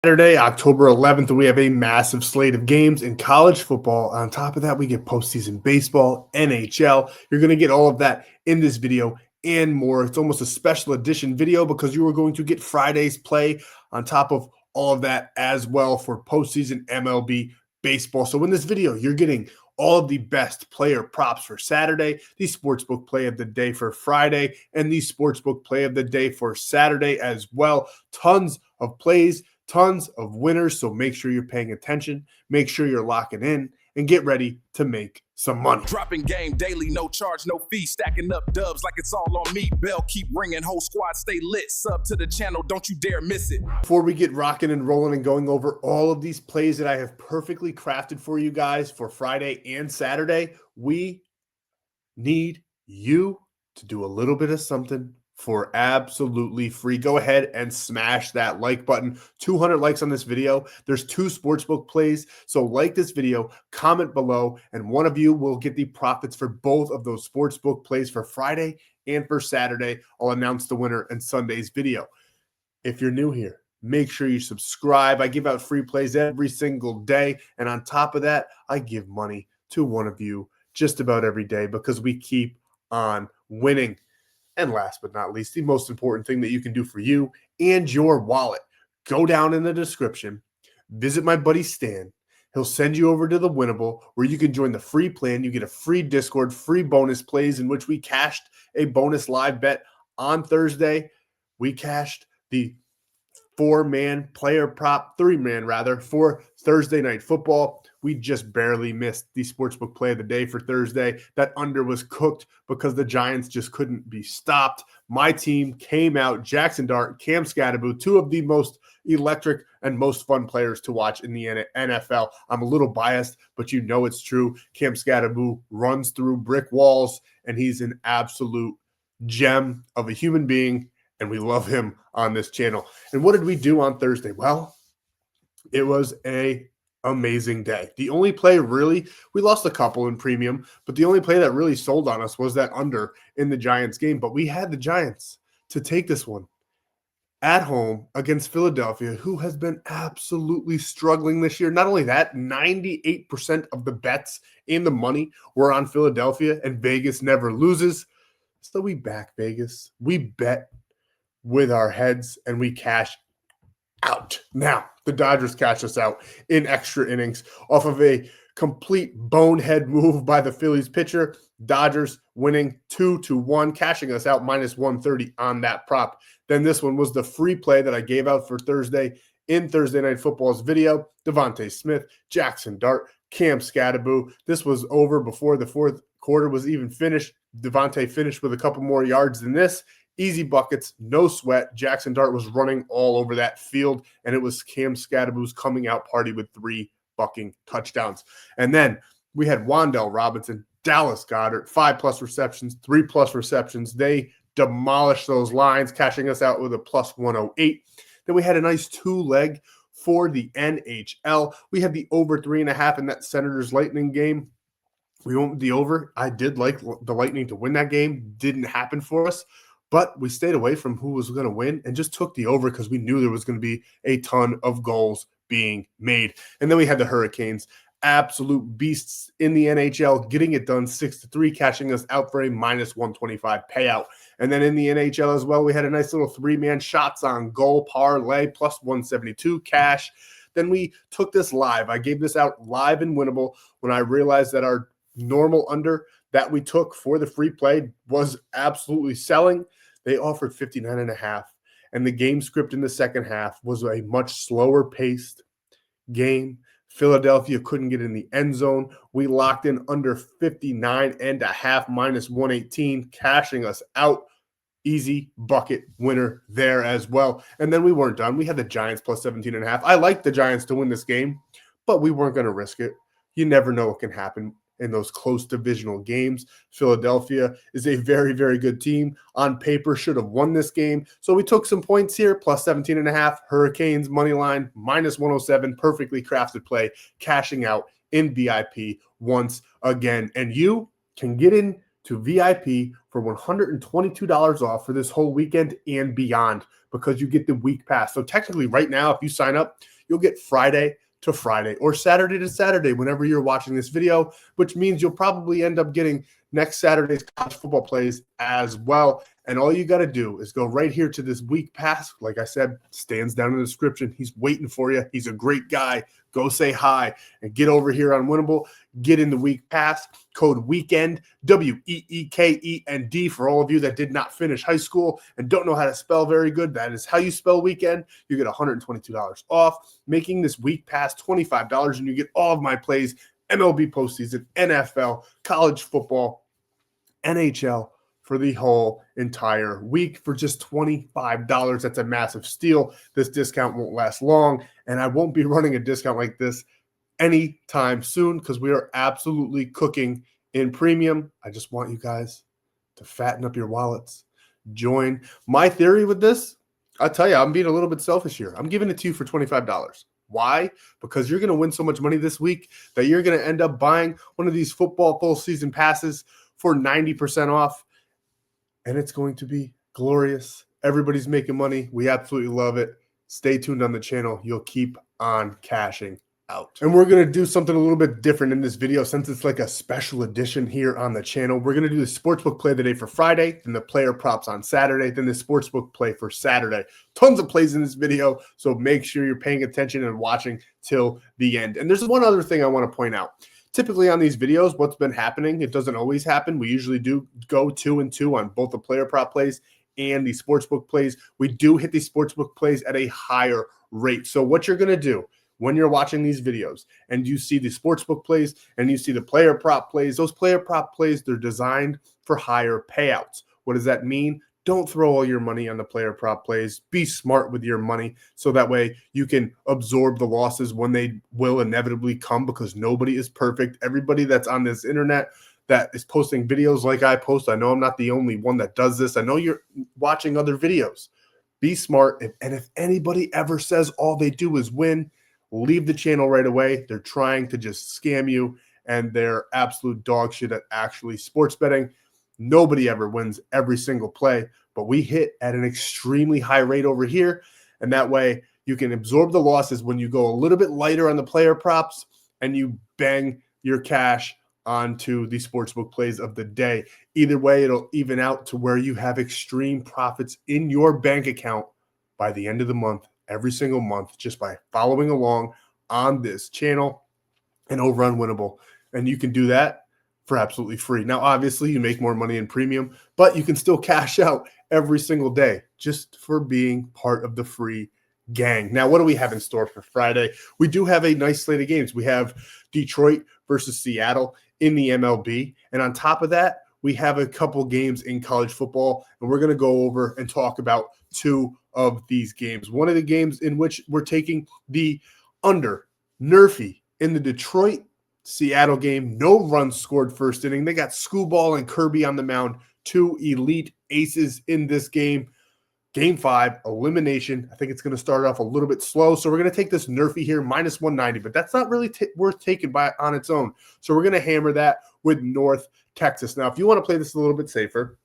Saturday, October 11th, we have a massive slate of games in college football. On top of that, we get postseason baseball, NHL. You're going to get all of that in this video and more. It's almost a special edition video because you are going to get Friday's play on top of all of that as well for postseason MLB baseball. So in this video, you're getting all of the best player props for Saturday, the sportsbook play of the day for Friday, and the sportsbook play of the day for Saturday as well. Tons of plays, tons of winners, so make sure you're paying attention, make sure you're locking in, and get ready to make some money. Dropping game daily, no charge, no fee, stacking up dubs like it's all on me. Bell keep ringing, whole squad stay lit. Sub to the channel, don't you dare miss it. Before we get rocking and rolling and going over all of these plays that I have perfectly crafted for you guys for Friday and Saturday, we need you to do a little bit of something for absolutely free. Go ahead and smash that like button. 200 likes on this video. There's 2 sportsbook plays. So like this video, comment below, and one of you will get the profits for both of those sportsbook plays for Friday and for Saturday. I'll announce the winner in Sunday's video. If you're new here, make sure you subscribe. I give out free plays every single day. And on top of that, I give money to one of you just about every day because we keep on winning. And last but not least, the most important thing that you can do for you and your wallet, go down in the description, visit my buddy Stan. He'll send you over to the Winible where you can join the free plan. You get a free Discord, free bonus plays in which we cashed a bonus live bet on Thursday. We cashed the 4-man player prop, 3-man rather, for Thursday night football. We just barely missed the sportsbook play of the day for Thursday. That under was cooked because the Giants just couldn't be stopped. My team came out, Jackson.store, Cam Scatterbo, 2 of the most electric and most fun players to watch in the NFL. I'm a little biased, but you know it's true. Cam Scatterbo runs through brick walls, and he's an absolute gem of a human being, and we love him on this channel. And what did we do on Thursday? Well, it was a amazing day. The only play really, we lost a couple in premium, but the only play that really sold on us was that under in the Giants game. But we had the Giants to take this one at home against Philadelphia, who has been absolutely struggling this year. Not only that, 98% of the bets in the money were on Philadelphia, and Vegas never loses. So we back Vegas. We bet with our heads, and we cash out. Now, the Dodgers cash us out in extra innings off of a complete bonehead move by the Phillies pitcher. Dodgers winning 2-1, cashing us out -130 on that prop. Then this one was the free play that I gave out for Thursday in Thursday Night Football's video. Devontae Smith, Jackson.store, Cam Scatterbo. This was over before the fourth quarter was even finished. Devontae finished with a couple more yards than this. Easy buckets, no sweat. Jackson.store was running all over that field, and it was Cam Scatterbo's coming out party with 3 fucking touchdowns. And then we had Wan'Dale Robinson, Dallas Goedert, 5+ receptions, 3+ receptions. They demolished those lines, cashing us out with a +108. Then we had a nice 2-leg for the NHL. We had the over 3.5 in that Senators Lightning game. We went with the over. I did like the Lightning to win that game. Didn't happen for us. But we stayed away from who was going to win and just took the over because we knew there was going to be a ton of goals being made. And then we had the Hurricanes, absolute beasts in the NHL, getting it done 6-3, cashing us out for a -125 payout. And then in the NHL as well, we had a nice little 3-man shots on goal parlay +172 cash. Then we took this live. I gave this out live and winnable when I realized that our normal under that we took for the free play was absolutely selling. They offered 59.5, and the game script in the second half was a much slower paced game. Philadelphia couldn't get in the end zone. We locked in under 59.5 -118, cashing us out. Easy bucket winner there as well. And then we weren't done. We had the Giants +17.5. I liked the Giants to win this game, but we weren't going to risk it. You never know what can happen in those close divisional games. Philadelphia is a very, very good team. On paper, should have won this game. So we took some points here, +17.5. Hurricanes money line, -107. Perfectly crafted play, cashing out in VIP once again. And you can get in to VIP for $122 off for this whole weekend and beyond because you get the week pass. So technically right now, if you sign up, you'll get Friday to Friday or Saturday to Saturday whenever you're watching this video, which means you'll probably end up getting next Saturday's college football plays as well. And all you got to do is go right here to this week pass. Like I said, Stan's down in the description. He's waiting for you. He's a great guy. Go say hi and get over here on Winible. Get in the week pass. Code WEEKEND, WEEKEND, for all of you that did not finish high school and don't know how to spell very good. That is how you spell weekend. You get $122 off, making this week pass $25, and you get all of my plays: MLB postseason, NFL, college football, NHL, for the whole entire week for just $25. That's a massive steal. This discount won't last long, and I won't be running a discount like this anytime soon because we are absolutely cooking in premium. I just want you guys to fatten up your wallets. Join. My theory with this, I'll tell you, I'm being a little bit selfish here. I'm giving it to you for $25. Why? Because you're going to win so much money this week that you're going to end up buying one of these football full season passes for 90% off. And it's going to be glorious. Everybody's making money. We absolutely love it. Stay tuned on the channel. You'll keep on cashing out. And we're going to do something a little bit different in this video since it's like a special edition here on the channel. We're going to do the sportsbook play of the day for Friday, then the player props on Saturday, then the sportsbook play for Saturday. Tons of plays in this video, so make sure you're paying attention and watching till the end. And there's one other thing I want to point out. Typically on these videos, what's been happening, it doesn't always happen. We usually do go 2 and 2 on both the player prop plays and the sportsbook plays. We do hit the sportsbook plays at a higher rate. So what you're going to do when you're watching these videos and you see the sportsbook plays and you see the player prop plays, those player prop plays, they're designed for higher payouts. What does that mean? Don't throw all your money on the player prop plays. Be smart with your money so that way you can absorb the losses when they will inevitably come, because nobody is perfect. Everybody that's on this internet that is posting videos like I post, I know I'm not the only one that does this. I know you're watching other videos. Be smart. And if anybody ever says all they do is win, leave the channel right away. They're trying to just scam you, and they're absolute dog shit at actually sports betting. Nobody ever wins every single play, but we hit at an extremely high rate over here. And that way you can absorb the losses when you go a little bit lighter on the player props and you bang your cash onto the sportsbook plays of the day. Either way, it'll even out to where you have extreme profits in your bank account by the end of the month, every single month, just by following along on this channel and over on Winible. And you can do that for absolutely free. Now, obviously, you make more money in premium, but you can still cash out every single day just for being part of the free gang. Now, what do we have in store for Friday? We do have a nice slate of games. We have Detroit versus Seattle in the MLB. And on top of that, we have a couple games in college football, and we're going to go over and talk about 2 of these games. One of the games in which we're taking the under Nerfy in the Detroit Seattle game. No runs scored first inning. They got Screwball and Kirby on the mound, 2 elite aces in this game. Game 5, elimination. I think it's going to start off a little bit slow. So we're going to take this Nerfy here, minus 190, but that's not really worth taking on its own. So we're going to hammer that with North Texas. Now, if you want to play this a little bit safer,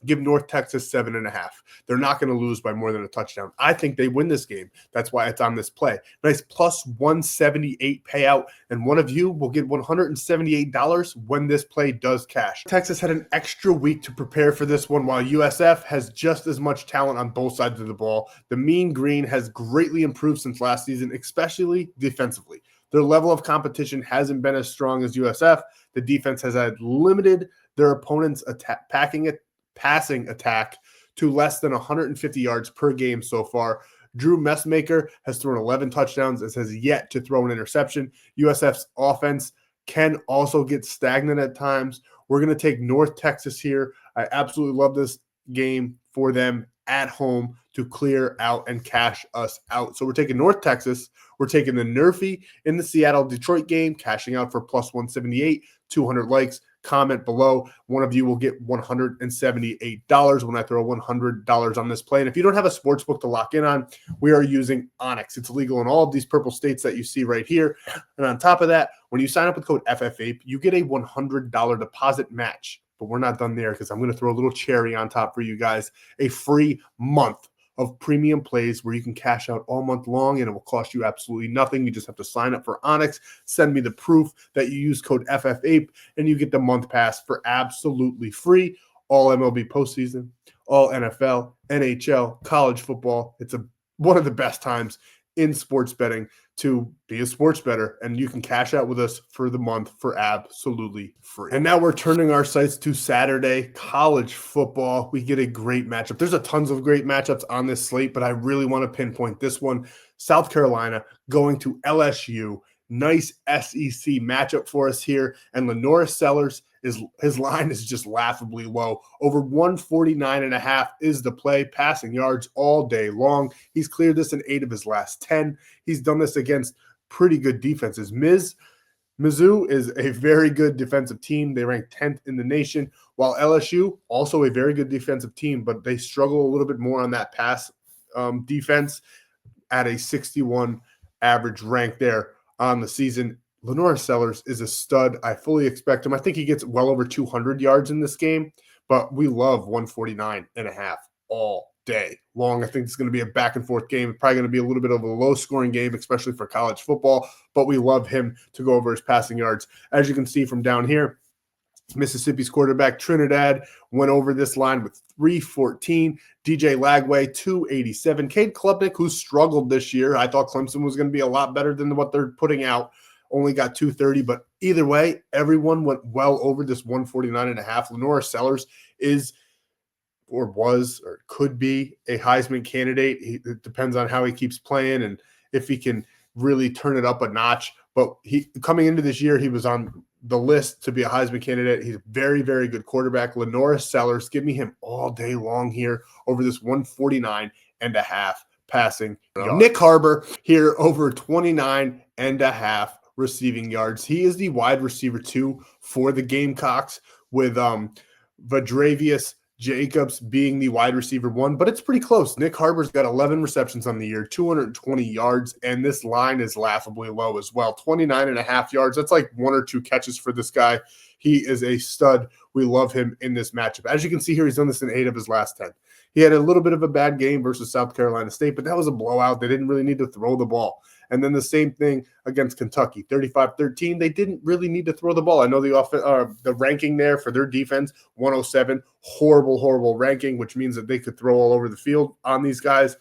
give North Texas 7.5. They're not going to lose by more than a touchdown. I think they win this game. That's why it's on this play. Nice plus 178 payout, and one of you will get $178 when this play does cash. Texas had an extra week to prepare for this one, while USF has just as much talent on both sides of the ball. The Mean Green has greatly improved since last season, especially defensively. Their level of competition hasn't been as strong as USF. The defense has had limited their opponent's passing attack to less than 150 yards per game so far. Drew Messmaker has thrown 11 touchdowns and has yet to throw an interception. USF's offense can also get stagnant at times. We're going to take North Texas here. I absolutely love this game for them at home to clear out and cash us out. So we're taking North Texas. We're taking the Nerfy in the Seattle-Detroit game, cashing out for plus 178, 200 likes. Comment below. One of you will get $178 when I throw $100 on this play. And if you don't have a sports book to lock in on, we are using ONYX. It's legal in all of these purple states that you see right here. And on top of that, when you sign up with code FFAPE, you get a $100 deposit match. But we're not done there, because I'm going to throw a little cherry on top for you guys. A free month of premium plays where you can cash out all month long and it will cost you absolutely nothing. You just have to sign up for ONYX, send me the proof that you use code FFAPE, and you get the month pass for absolutely free. All MLB postseason, all NFL, NHL, college football. It's one of the best times in sports betting to be a sports bettor, and you can cash out with us for the month for absolutely free. And now we're turning our sights to Saturday, college football. We get a great matchup. There's a tons of great matchups on this slate, but I really want to pinpoint this one. South Carolina going to LSU. Nice SEC matchup for us here. And Lenora Sellers, his line is just laughably low. Over 149.5 is the play, passing yards all day long. He's cleared this in 8 of his last 10. He's done this against pretty good defenses. Mizzou is a very good defensive team. They rank 10th in the nation, while LSU, also a very good defensive team, but they struggle a little bit more on that pass defense at a 61 average rank there on the season. Lenora Sellers is a stud. I fully expect him. I think he gets well over 200 yards in this game, but we love 149.5 all day long. I think it's going to be a back and forth game. It's probably going to be a little bit of a low scoring game, especially for college football, but we love him to go over his passing yards. As you can see from down here, Mississippi's quarterback Trinidad went over this line with 314. DJ Lagway, 287. Cade Klubnik, who struggled this year. I thought Clemson was going to be a lot better than what they're putting out. Only got 230, but either way, everyone went well over this 149.5. Lenora Sellers is or was or could be a Heisman candidate. It depends on how he keeps playing and if he can really turn it up a notch. But coming into this year, he was on the list to be a Heisman candidate. He's a very, very good quarterback. Lenora Sellers, give me him all day long here over this 149.5 passing yards. Nick Harbor here over 29.5 receiving yards. He is the wide receiver 2 for the Gamecocks, with Vadravius Jacobs being the wide receiver 1, but it's pretty close. Nick Harbor's got 11 receptions on the year, 220 yards, and this line is laughably low as well. 29.5 yards. That's like 1 or 2 catches for this guy. He is a stud. We love him in this matchup. As you can see here, he's done this in 8 of his last 10. He had a little bit of a bad game versus South Carolina State, but that was a blowout. They didn't really need to throw the ball. And then the same thing against Kentucky, 35-13. They didn't really need to throw the ball. I know the ranking there for their defense, 107, horrible ranking, which means that they could throw all over the field on these guys.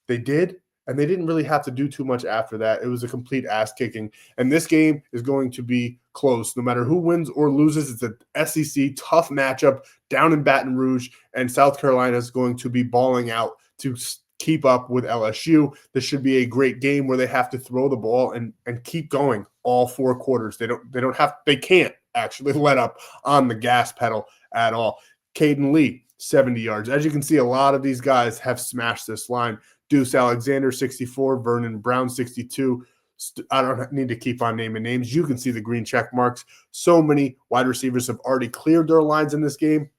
They did, and they didn't really have to do too much after that. It was a complete ass kicking. And this game is going to be close. No matter who wins or loses, it's an SEC tough matchup down in Baton Rouge, and South Carolina is going to be balling out to keep up with LSU. This should be a great game where they have to throw the ball and keep going all 4 quarters. They can't actually let up on the gas pedal at all. Caden Lee, 70 yards. As you can see, a lot of these guys have smashed this line. Deuce Alexander, 64. Vernon Brown, 62. I don't need to keep on naming names. You can see the green check marks. So many wide receivers have already cleared their lines in this game.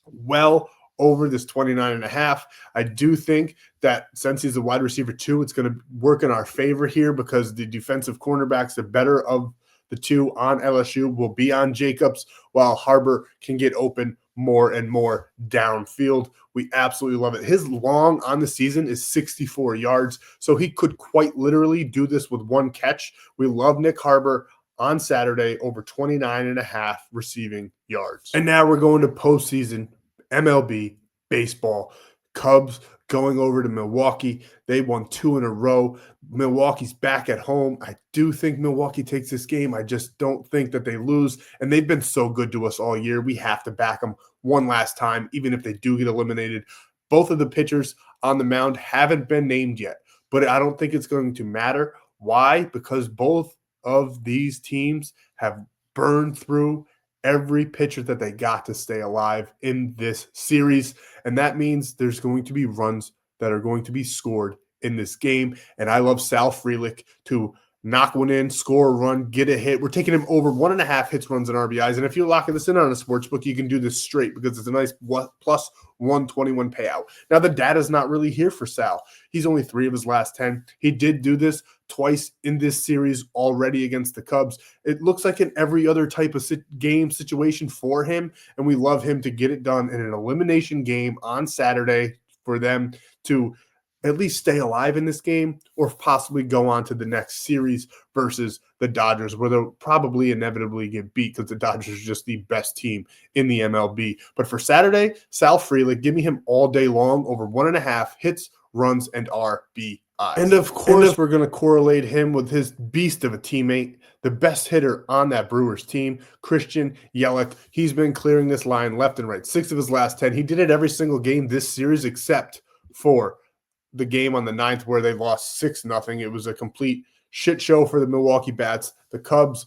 Well over this 29.5. I do think that since he's a wide receiver 2, it's going to work in our favor here because the defensive cornerbacks, the better of the 2 on LSU, will be on Jacobs, while Harbor can get open more and more downfield. We absolutely love it. His long on the season is 64 yards, so he could quite literally do this with 1 catch. We love Nick Harbor on Saturday, over 29.5 receiving yards. And now we're going to postseason MLB baseball. Cubs going over to Milwaukee. They won 2 in a row. Milwaukee's back at home. I do think Milwaukee takes this game. I just don't think that they lose. And they've been so good to us all year. We have to back them one last time, even if they do get eliminated. Both of the pitchers on the mound haven't been named yet, but I don't think it's going to matter. Why? Because both of these teams have burned through every pitcher that they got to stay alive in this series. And that means there's going to be runs that are going to be scored in this game. And I love Sal Frelick to knock one in, score a run, get a hit. We're taking him over 1.5 hits, runs, and RBIs. And if you're locking this in on a sports book, you can do this straight because it's a nice plus 121 payout. Now, the data's not really here for Sal. He's only 3 of his last 10. He did do this twice in this series already against the Cubs. It looks like in every other type of game situation for him, and we love him to get it done in an elimination game on Saturday for them to at least stay alive in this game or possibly go on to the next series versus the Dodgers, where they'll probably inevitably get beat because the Dodgers are just the best team in the MLB. But for Saturday, Sal Frelick, give me him all day long, over 1.5 hits, runs, and RBIs. And of course, we're going to correlate him with his beast of a teammate, the best hitter on that Brewers team, Christian Yelich. He's been clearing this line left and right. 6 of his last 10. He did it every single game this series except for the game on the 9th where they lost 6-0. It was a complete shit show for the Milwaukee Bats. The Cubs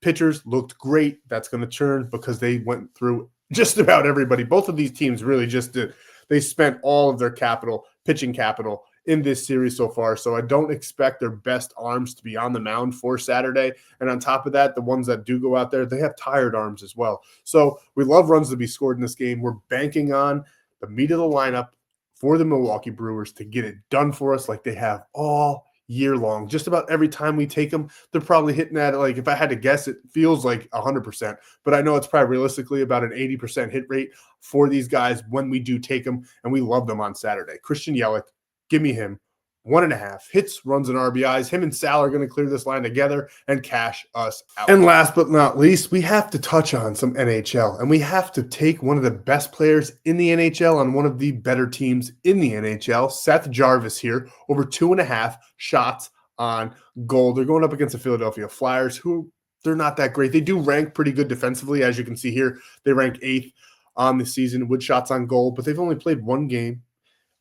pitchers looked great. That's going to turn because they went through just about everybody. Both of these teams really just did. They spent all of their capital, pitching capital, in this series so far. So I don't expect their best arms to be on the mound for Saturday. And on top of that, the ones that do go out there, they have tired arms as well. So we love runs to be scored in this game. We're banking on the meat of the lineup for the Milwaukee Brewers to get it done for us like they have all year long. Just about every time we take them, they're probably hitting at, like, if I had to guess, it feels like 100%. But I know it's probably realistically about an 80% hit rate for these guys when we do take them, and we love them on Saturday. Christian Yelich, give me him. 1.5 hits, runs, and RBIs. Him and Sal are going to clear this line together and cash us out. And last but not least, we have to touch on some NHL, and we have to take one of the best players in the NHL on one of the better teams in the NHL. Seth Jarvis here, over 2.5 shots on goal. They're going up against the Philadelphia Flyers, who they're not that great. They do rank pretty good defensively, as you can see here. They rank 8th on the season with shots on goal, but they've only played one game.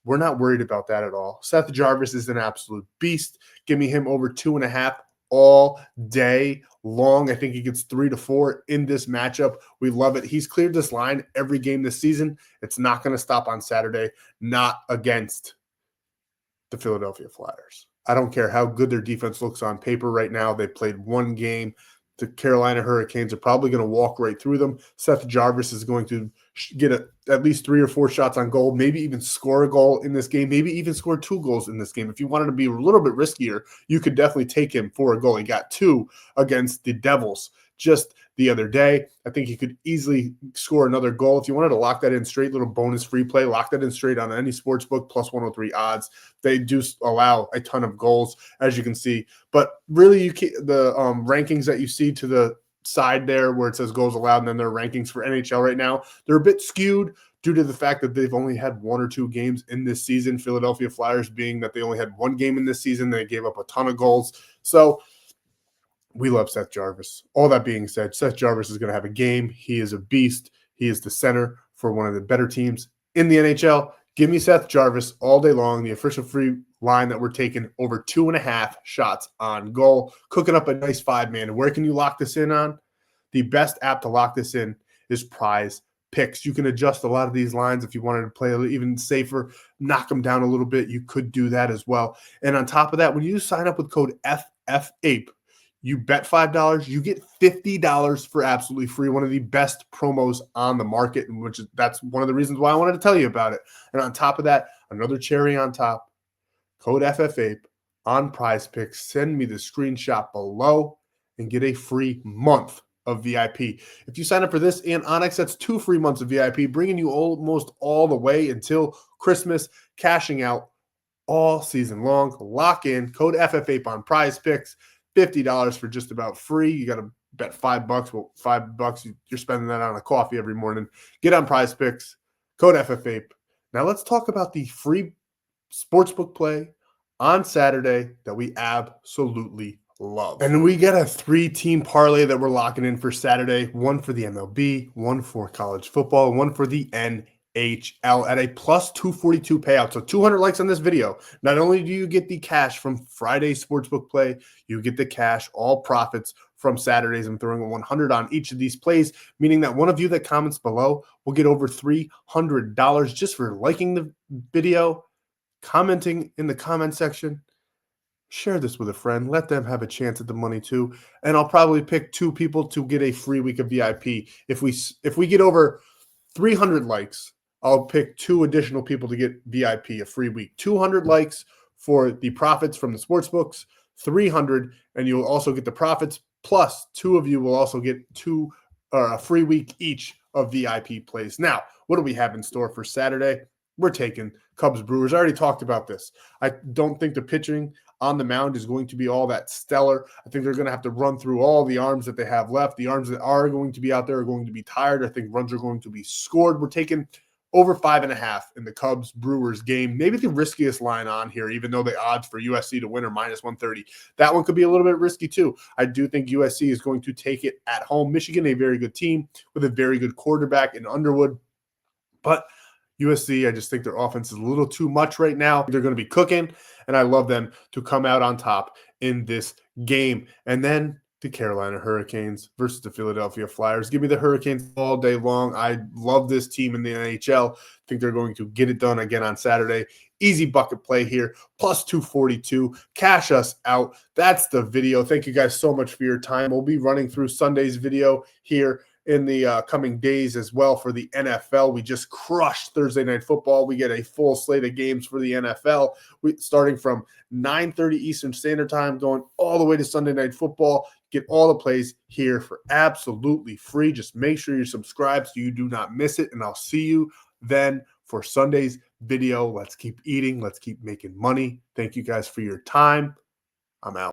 We're not worried about that at all. Seth Jarvis is an absolute beast. Give me him over 2.5 all day long. I think he gets 3 to 4 in this matchup. We love it. He's cleared this line every game this season. It's not going to stop on Saturday, not against the Philadelphia Flyers. I don't care how good their defense looks on paper right now. They played one game. The Carolina Hurricanes are probably going to walk right through them. Seth Jarvis is going to get at least 3 or 4 shots on goal, maybe even score a goal in this game, maybe even score 2 goals in this game. If you wanted to be a little bit riskier, you could definitely take him for a goal. He got 2 against the Devils just the other day. I think he could easily score another goal. If you wanted to lock that in straight, little bonus free play, lock that in straight on any sports book, plus 103 odds. They do allow a ton of goals, as you can see. But really, the rankings that you see to the side there where it says goals allowed and then their rankings for NHL right now, they're a bit skewed due to the fact that they've only had 1 or 2 games in this season. Philadelphia Flyers being that they only had 1 game in this season. They gave up a ton of goals. So we love Seth Jarvis. All that being said, Seth Jarvis is going to have a game. He is a beast. He is the center for one of the better teams in the NHL. Give me Seth Jarvis all day long. The official free line that we're taking, over 2.5 shots on goal. Cooking up a nice 5-man. Where can you lock this in on? The best app to lock this in is Prizepicks. You can adjust a lot of these lines if you wanted to play even safer, knock them down a little bit. You could do that as well. And on top of that, when you sign up with code FFAPE, you bet $5, you get $50 for absolutely free. One of the best promos on the market, and that's one of the reasons why I wanted to tell you about it. And on top of that, another cherry on top, code FFAPE on Prizepicks. Send me the screenshot below and get a free month of VIP. If you sign up for this and ONYX, that's 2 free months of VIP, bringing you almost all the way until Christmas, cashing out all season long. Lock in, code FFAPE on Prizepicks. $50 for just about free. You got to bet $5. Well, $5, you're spending that on a coffee every morning. Get on Prizepicks, code FFAPE. Now let's talk about the free sportsbook play on Saturday that we absolutely love. And we get a 3-team parlay that we're locking in for Saturday. 1 for the MLB, 1 for college football, and 1 for the NHL at a plus 242 payout. So 200 likes on this video. Not only do you get the cash from Friday's sportsbook play, you get the cash, all profits from Saturdays. I'm throwing a 100 on each of these plays, meaning that one of you that comments below will get over $300 just for liking the video, commenting in the comment section. Share this with a friend. Let them have a chance at the money too. And I'll probably pick 2 people to get a free week of VIP. If we get over 300 likes, I'll pick 2 additional people to get VIP, a free week. 200 likes for the profits from the sports books, 300, and you'll also get the profits, plus 2 of you will also get a free week each of VIP plays. Now, what do we have in store for Saturday? We're taking Cubs Brewers. I already talked about this. I don't think the pitching on the mound is going to be all that stellar. I think they're going to have to run through all the arms that they have left. The arms that are going to be out there are going to be tired. I think runs are going to be scored. We're taking over 5.5 in the Cubs Brewers game. Maybe the riskiest line on here, even though the odds for USC to win are -130. That one could be a little bit risky too. I do think USC is going to take it at home. Michigan, a very good team with a very good quarterback in Underwood. But USC, I just think their offense is a little too much right now. They're going to be cooking, and I love them to come out on top in this game. And then the Carolina Hurricanes versus the Philadelphia Flyers. Give me the Hurricanes all day long. I love this team in the NHL. I think they're going to get it done again on Saturday. Easy bucket play here, plus 242. Cash us out. That's the video. Thank you guys so much for your time. We'll be running through Sunday's video here in the coming days as well for the NFL. We just crushed Thursday Night Football. We get a full slate of games for the NFL, starting from 9:30 Eastern Standard Time, going all the way to Sunday Night Football. Get all the plays here for absolutely free. Just make sure you're subscribed so you do not miss it, and I'll see you then for Sunday's video. Let's keep eating. Let's keep making money. Thank you guys for your time. I'm out.